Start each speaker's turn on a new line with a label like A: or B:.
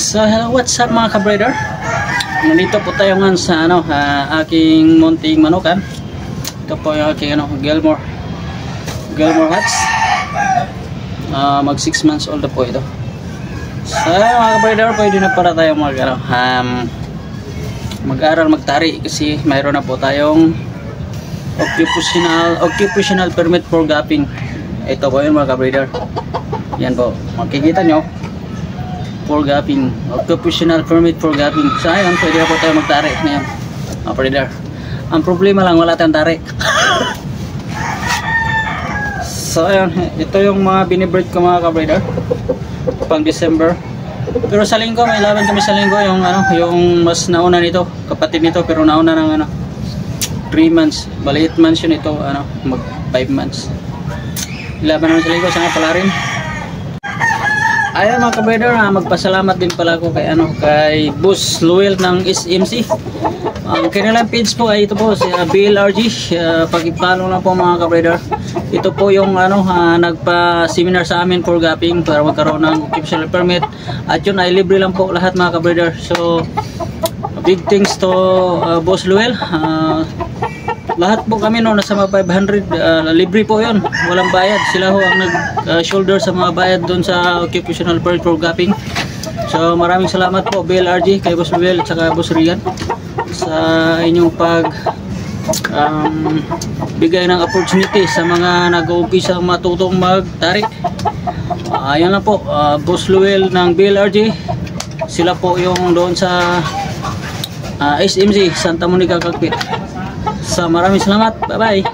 A: So hello, what's up mga ka-breeder? Nandito po tayo ngayon sa aking munting manukan. Ito po yung aking Gilmore Hats. Mag 6 months old na po ito. So mga ka-breeder, pwede na para tayo mag-aral magtari kasi mayroon na po tayong occupational permit for gapping. Ito po yun mga ka-breeder. Yan po, makikita nyo, for gapping, occupational permit for gapping. So ayun, pwede na po tayo magtari ngayon mga breeder. Ang problema lang, wala tayong tari. So ayun, ito yung mga binibreed ko mga ka-breeder pang December. Pero sa linggo, may laban kami sa linggo, yung mas nauna nito, kapatid nito, pero nauna ng 3 months, bali 8 months yun, ito mag 5 months. Laban naman sa linggo, sana pala rin. Ayan mga ka-breeder, magpasalamat din pala ako kay Boss Luel ng SMC. Ang kanilang page po ay ito po, si BLRG. Pag-follow lang po mga ka-breeder. Ito po yung nagpa-seminar sa amin for gapping para magkaroon ng occupational permit. At yun ay libre lang po lahat mga ka-breeder. So big thanks to Boss Luel. Lahat po kami nasa mga 500, libre po yun, walang bayad. Sila ho ang nag-shoulder sa mga bayad doon sa occupational permit for gapping. So maraming salamat po BLRG, kay Boss Luel at saka Boss Rian sa inyong bigay ng opportunity sa mga nag-uumpisa matutong magtari. Ayan lang po, Boss Luel ng BLRG, sila po yung doon sa SMC Santa Monica Cockpit. So maraming salamat, bye bye.